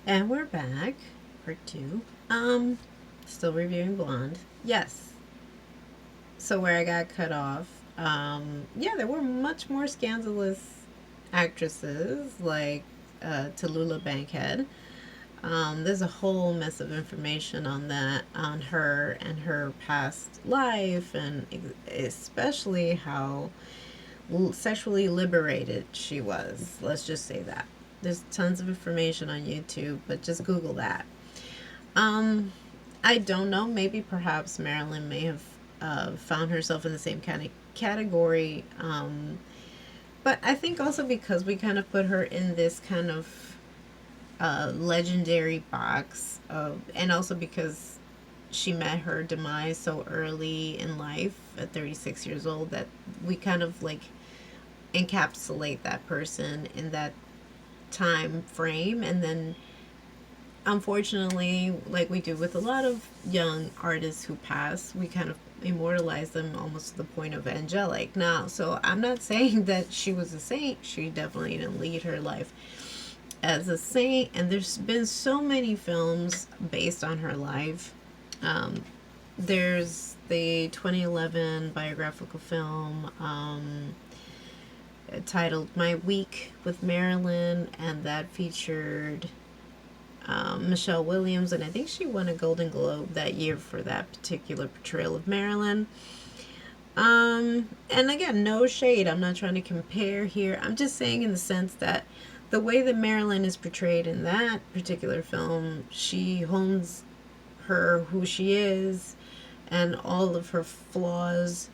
And we're back, part two. Still reviewing Blonde. Yes. So where I got cut off, yeah, there were much more scandalous actresses like Tallulah Bankhead. There's a whole mess of information on that, on her and her past life, and especially how sexually liberated she was. Let's just say that. There's tons of information on YouTube, but just Google that. Um, I don't know. Maybe perhaps Marilyn may have found herself in the same kind of category. But I think also because we kind of put her in this kind of legendary box of, and also because she met her demise so early in life at 36 years old, that we kind of like encapsulate that person in that time frame, and then unfortunately, like we do with a lot of young artists who pass, we kind of immortalize them almost to the point of angelic. Now, so I'm not saying that she was a saint. She definitely didn't lead her life as a saint, and there's been so many films based on her life. Um, there's the 2011 biographical film titled My Week with Marilyn, and that featured Michelle Williams, and I think she won a Golden Globe that year for that particular portrayal of Marilyn. And again, no shade. I'm not trying to compare here. I'm just saying in the sense that the way that Marilyn is portrayed in that particular film, she hones her who she is and all of her flaws.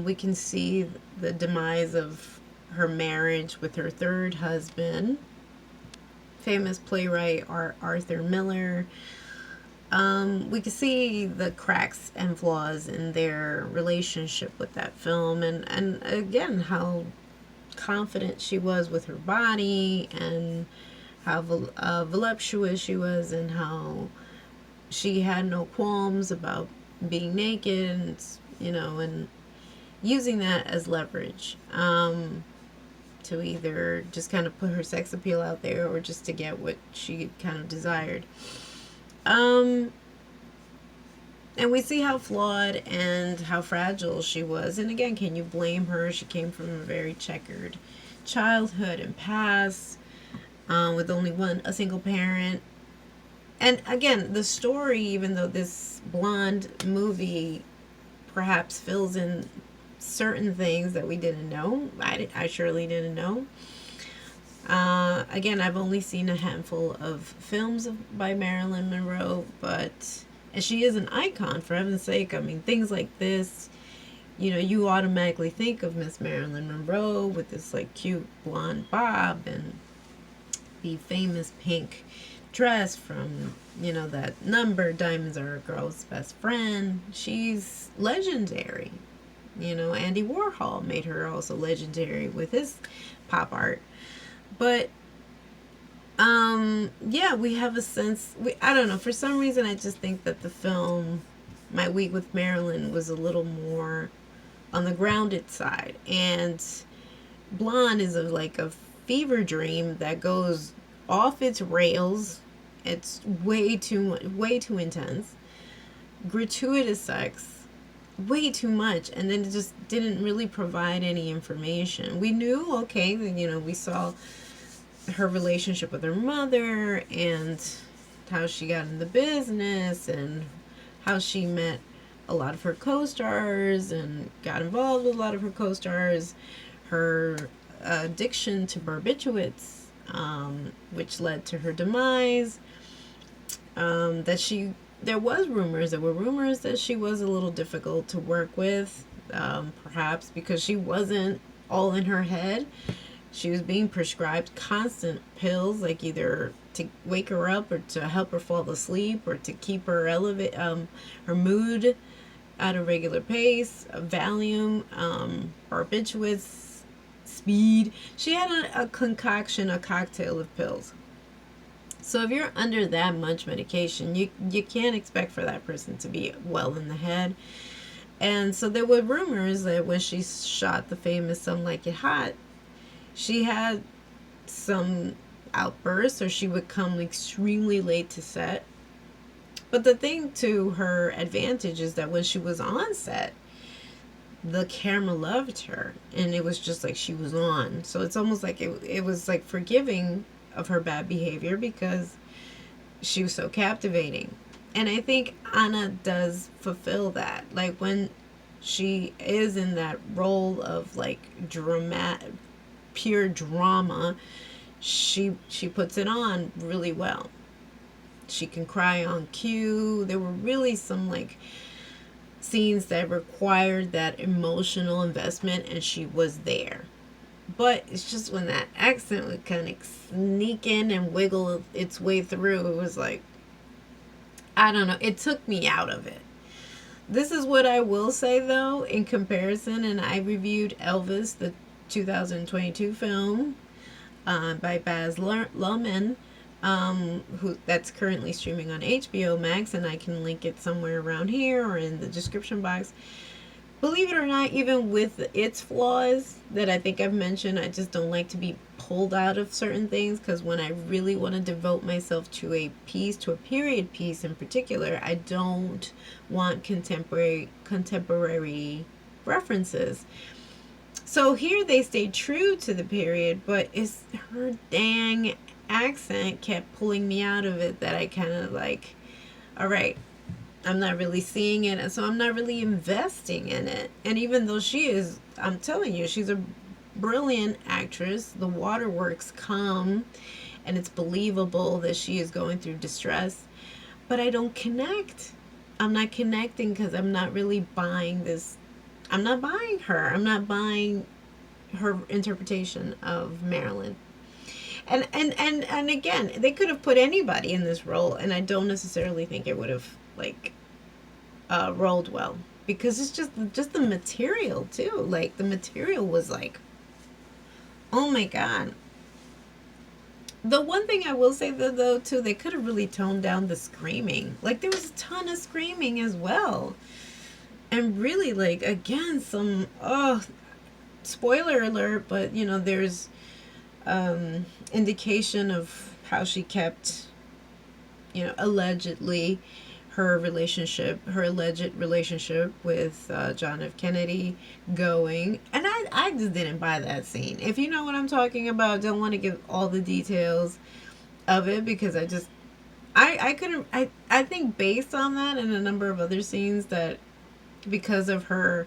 We can see the demise of her marriage with her third husband, famous playwright Arthur Miller. We can see the cracks and flaws in their relationship with that film, and again, how confident she was with her body, and how voluptuous she was, and how she had no qualms about being naked, and and using that as leverage. To either just kind of put her sex appeal out there or just to get what she kind of desired. Um, and we see how flawed and how fragile she was. And again, can you blame her? She came from a very checkered childhood and past, with only a single parent. And again, the story, even though this blonde movie perhaps fills in certain things that we didn't know, I surely didn't know. Again, I've only seen a handful of films by Marilyn Monroe, but and she is an icon, for heaven's sake. I mean, things like this, you automatically think of Miss Marilyn Monroe with this like cute blonde bob and the famous pink dress from that number, Diamonds Are a Girl's Best Friend. She's legendary. Andy Warhol made her also legendary with his pop art. But yeah, we have a sense. I don't know. For some reason, I just think that the film My Week with Marilyn was a little more on the grounded side, and Blonde is like a fever dream that goes off its rails. It's way too intense. Gratuitous sex, way too much, and then it just didn't really provide any information. We knew, okay, we saw her relationship with her mother and how she got in the business and how she met a lot of her co-stars and got involved with a lot of her co-stars, her addiction to barbiturates, which led to her demise, that she there were rumors that she was a little difficult to work with, perhaps because she wasn't all in her head. She was being prescribed constant pills, like either to wake her up or to help her fall asleep or to keep her her mood at a regular pace. Valium, barbiturates, speed. She had a concoction, a cocktail of pills. So if you're under that much medication, you can't expect for that person to be well in the head. And so there were rumors that when she shot the famous Some Like It Hot, she had some outbursts, or she would come extremely late to set. But the thing to her advantage is that when she was on set, the camera loved her, and it was just like she was on. So it's almost like it was like forgiving of her bad behavior because she was so captivating. And I think Anna does fulfill that. Like when she is in that role of like pure drama, she puts it on really well. She can cry on cue. There were really some like scenes that required that emotional investment, and she was there. But it's just when that accent would kind of sneak in and wiggle its way through, it was like, I don't know, it took me out of it. This is what I will say though, in comparison, and I reviewed Elvis, the 2022 film by Baz Luhrmann, who that's currently streaming on HBO Max, and I can link it somewhere around here or in the description box. Believe it or not, even with its flaws that I think I've mentioned, I just don't like to be pulled out of certain things, because when I really want to devote myself to a piece, to a period piece in particular, I don't want contemporary references. So here they stayed true to the period, but it's her dang accent kept pulling me out of it, that I kind of like, all right, I'm not really seeing it, and so I'm not really investing in it. And even though she is, I'm telling you, she's a brilliant actress, the waterworks come, and it's believable that she is going through distress, but I don't connect. I'm not connecting because I'm not really buying this. I'm not buying her. I'm not buying her interpretation of Marilyn. And again, they could have put anybody in this role, and I don't necessarily think it would have like rolled well, because it's just the material too. Like the material was like, oh my god. The one thing I will say though too, they could have really toned down the screaming. Like there was a ton of screaming as well, and really like again some spoiler alert, but you know there's indication of how she kept, you know, allegedly her alleged relationship with John F. Kennedy going. And I just didn't buy that scene. If you know what I'm talking about, don't want to give all the details of it, because I couldn't, I think based on that and a number of other scenes, that because of her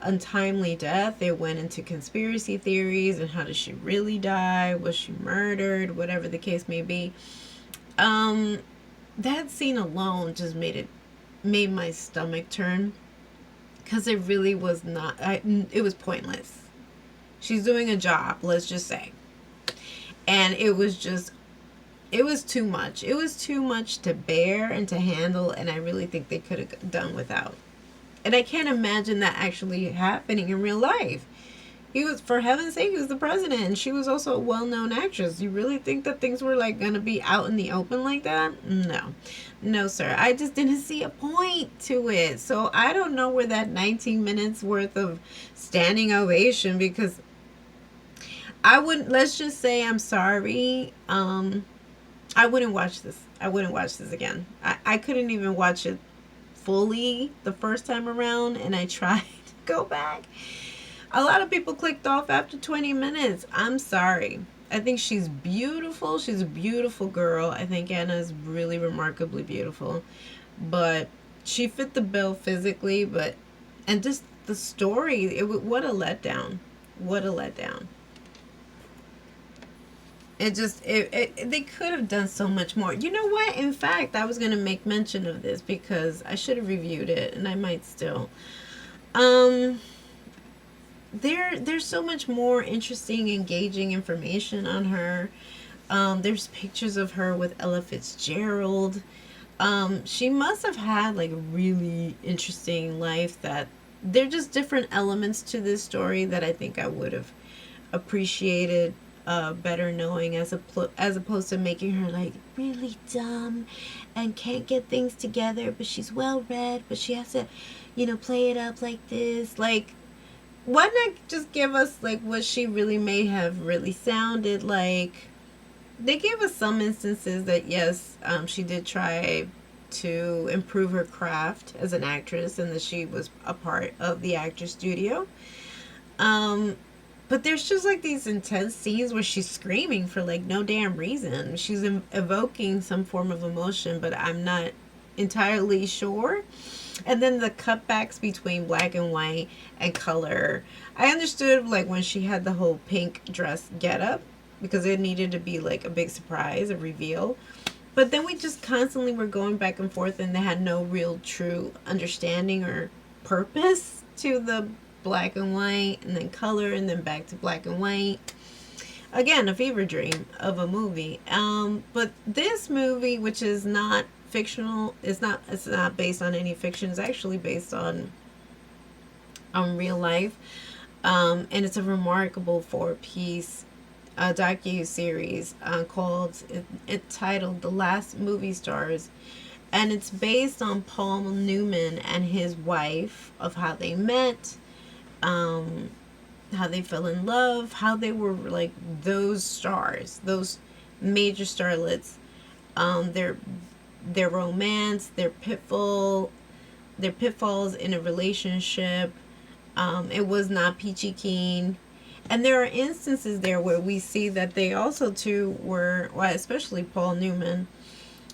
untimely death, they went into conspiracy theories and how did she really die, was she murdered, whatever the case may be. That scene alone just made my stomach turn, because it really was not, it was pointless. She's doing a job, let's just say, and it was too much. It was too much to bear and to handle, and I really think they could have done without. And I can't imagine that actually happening in real life. He was, for heaven's sake, he was the president, and she was also a well-known actress. You really think that things were like going to be out in the open like that? No sir. I just didn't see a point to it. So I don't know where that 19 minutes worth of standing ovation, because I wouldn't, let's just say, I'm sorry, I wouldn't watch this. I wouldn't watch this again. I couldn't even watch it fully the first time around, and I tried to go back. A lot of people clicked off after 20 minutes. I'm sorry. I think she's beautiful. She's a beautiful girl. I think Anna is really remarkably beautiful, but she fit the bill physically, and just the story, what a letdown. What a letdown. They could have done so much more. You know what? In fact, I was going to make mention of this because I should have reviewed it, and I might still. There's so much more interesting, engaging information on her. There's pictures of her with Ella Fitzgerald. She must have had like a really interesting life, that they're just different elements to this story that I think I would have appreciated better knowing, as opposed to making her like really dumb and can't get things together, but she's well read, but she has to, you know, play it up like this. Like, why not just give us like what she really may have really sounded like? they gave us some instances that yes, she did try to improve her craft as an actress, and that she was a part of the actor studio. Um, but there's just like these intense scenes where she's screaming for like no damn reason. She's evoking some form of emotion, but I'm not entirely sure. And then the cutbacks between black and white and color. I understood like when she had the whole pink dress getup because it needed to be like a big surprise, a reveal. But then we just constantly were going back and forth, and they had no real true understanding or purpose to the black and white, and then color, and then back to black and white. Again, a fever dream of a movie. But this movie, which is not fictional, it's not based on any fiction. It's actually based on real life, and it's a remarkable four-piece docu-series it's titled The Last Movie Stars, and it's based on Paul Newman and his wife, of how they met, how they fell in love, how they were like those stars, those major starlets, their romance, their pitfalls in a relationship. It was not peachy keen. And there are instances there where we see that they also too were, well, especially Paul Newman,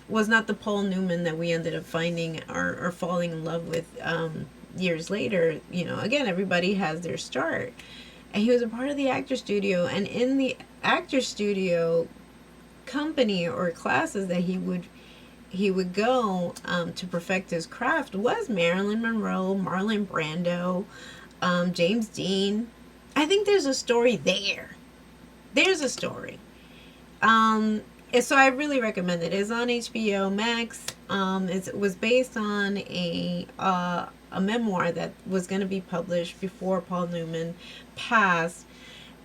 was not the Paul Newman that we ended up finding or falling in love with years later. You know, again, everybody has their start. And he was a part of the actor studio. And in the actor studio company or classes that he would go to perfect his craft was Marilyn Monroe, Marlon Brando, James Dean. I think there's a story there. There's a story. And so I really recommend it. It's on HBO Max. It was based on a memoir that was going to be published before Paul Newman passed,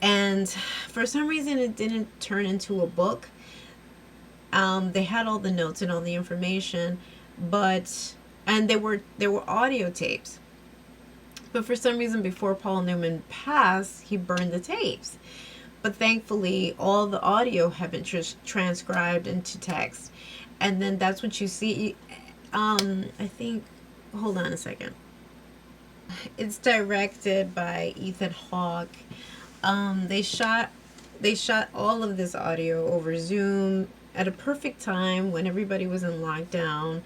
and for some reason it didn't turn into a book. They had all the notes and all the information, and there were audio tapes. But for some reason, before Paul Newman passed, he burned the tapes. But thankfully, all the audio had been transcribed into text. And then that's what you see. I think, hold on a second. It's directed by Ethan Hawke. They shot all of this audio over Zoom at a perfect time when everybody was in lockdown.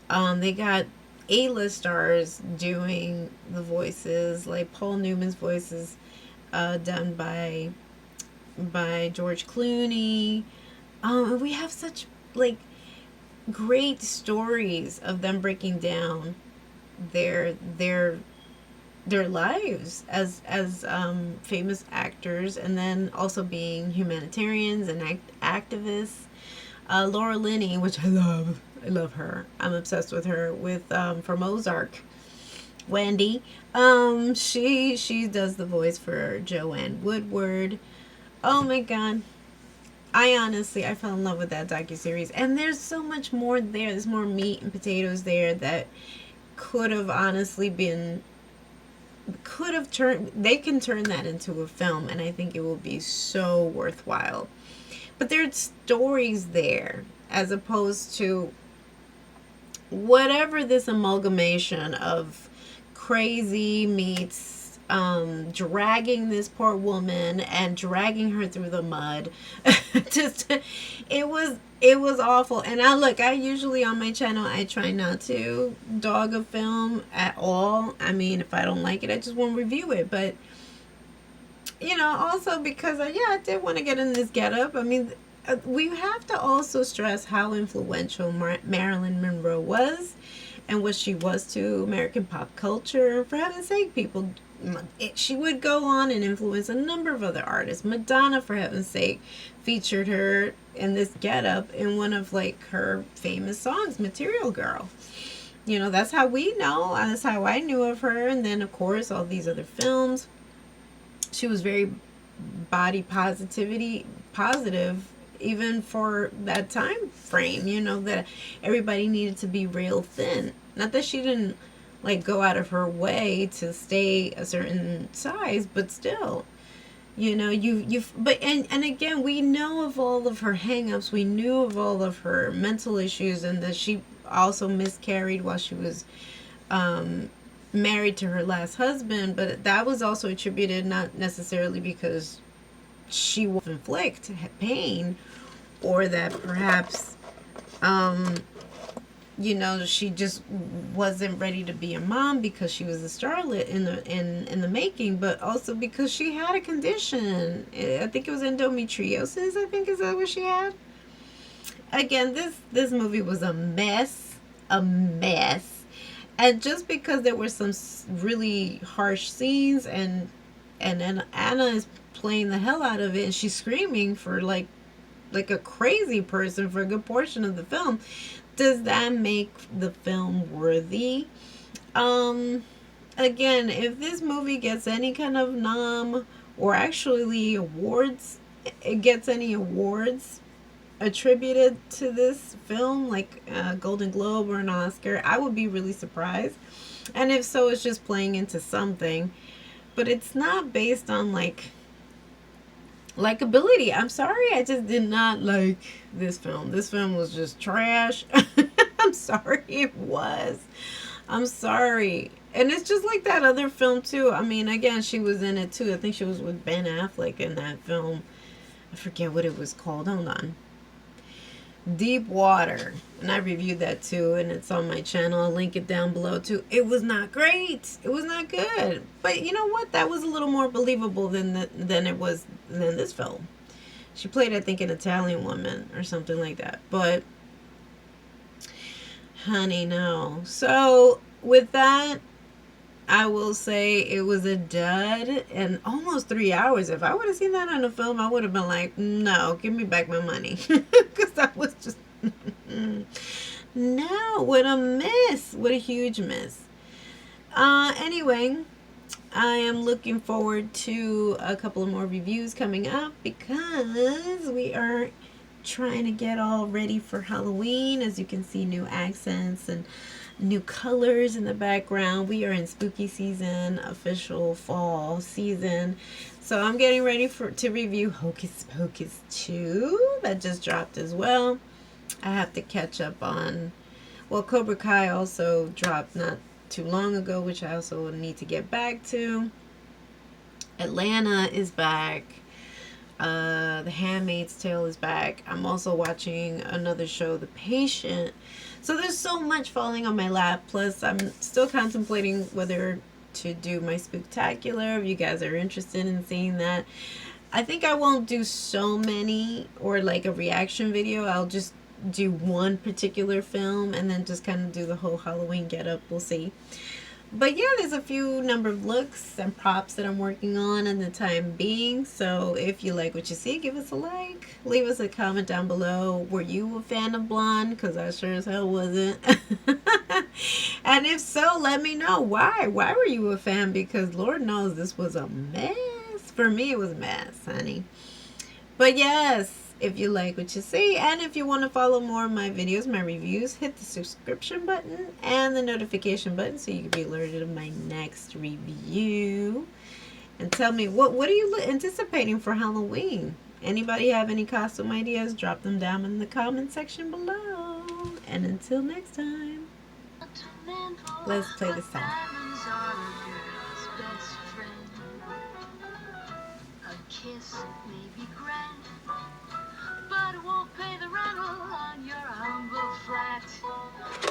They got A-list stars doing the voices, like Paul Newman's voices, done by George Clooney. We have such like great stories of them breaking down their lives as famous actors, and then also being humanitarians and activists. Laura Linney, which I love her. I'm obsessed with her. From Ozark, Wendy. She does the voice for Joanne Woodward. Oh my god. I fell in love with that docuseries. And there's so much more there. There's more meat and potatoes there that could have honestly been, they can turn that into a film, and I think it will be so worthwhile. But there's stories there, as opposed to whatever this amalgamation of crazy meets dragging this poor woman and dragging her through the mud. Just it was awful. And I usually on my channel, I try not to dog a film at all. I mean, if I don't like it, I just won't review it. But also because I did want to get in this getup. I mean, we have to also stress how influential Marilyn Monroe was and what she was to American pop culture. For heaven's sake, she would go on and influence a number of other artists. Madonna, for heaven's sake, featured her in this getup in one of like her famous songs, Material Girl. That's how we know. That's how I knew of her. And then, of course, all these other films. She was very body positive, even for that time frame, that everybody needed to be real thin. Not that she didn't like go out of her way to stay a certain size, but still, You know, but and again, we know of all of her hangups. We knew of all of her mental issues, and that she also miscarried while she was um, married to her last husband. But that was also attributed not necessarily because she will inflict pain, or that perhaps um, you know, she just wasn't ready to be a mom because she was a starlet in the making, but also because she had a condition. I think it was endometriosis. I think, is that what she had? Again, this movie was a mess, and just because there were some really harsh scenes, and then Anna is playing the hell out of it, and she's screaming for like a crazy person for a good portion of the film. Does that make the film worthy? Um, Again, if this movie gets any kind of nom, or actually awards, it gets any awards attributed to this film, like a Golden Globe or an Oscar, I would be really surprised. And if so, it's just playing into something. But it's not based on likability. I'm sorry, I just did not like this film. This film was just trash. I'm sorry, it was. I'm sorry. And it's just like that other film too. I mean, again, she was in it too. I think she was with Ben Affleck in that film. I forget what it was called. Hold on. Deep Water. And I reviewed that too, and it's on my channel. I'll link it down below too. It was not great. It was not good. But you know what? That was a little more believable than this film. She played, I think, an Italian woman or something like that. But honey, no. So with that, I will say it was a dud, and almost 3 hours. If I would have seen that on a film, I would have been like, no, give me back my money. Because that was just, no, what a miss. What a huge miss. Anyway, I am looking forward to a couple of more reviews coming up, because we are trying to get all ready for Halloween. As you can see, new accents and new colors in the background. We are in spooky season, official fall season. So I'm getting ready to review Hocus Pocus 2 that just dropped as well. I have to catch up on, well, Cobra Kai also dropped not too long ago, which I also need to get back to. Atlanta is back. The Handmaid's Tale is back. I'm also watching another show, The Patient. So there's so much falling on my lap. Plus, I'm still contemplating whether to do my spooktacular. If you guys are interested in seeing that, I think I won't do so many, or like a reaction video. I'll just do one particular film and then just kind of do the whole Halloween getup. We'll see. But yeah, there's a few number of looks and props that I'm working on in the time being. So if you like what you see, give us a like. Leave us a comment down below. Were you a fan of Blonde? Because I sure as hell wasn't. And if so, let me know why. Why were you a fan? Because Lord knows this was a mess. For me, it was a mess, honey. But yes, if you like what you see, and if you want to follow more of my videos, my reviews, hit the subscription button and the notification button so you can be alerted of my next review. And tell me, what are you anticipating for Halloween? Anybody have any costume ideas? Drop them down in the comment section below. And until next time, let's play the sound. Kiss may be grand, but it won't pay the rental on your humble flat,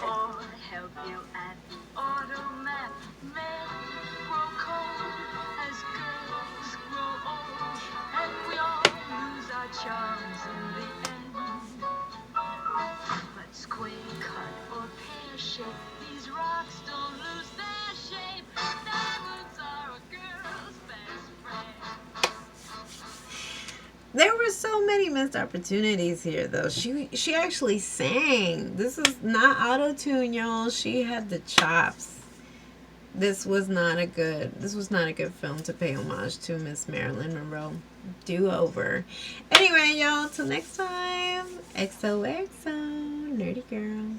or help you at the automat. Men grow cold as girls grow old, and we all lose our charms in the end. But square cut or pear shape, these rocks don't lose their shape. Diamonds are a girl's best friend. There were so many missed opportunities here, though. She actually sang. This is not auto-tune, y'all. She had the chops. This was not a good film to pay homage to Miss Marilyn Monroe. Do over. Anyway, y'all, till next time. XOXO, Nerdy Girl.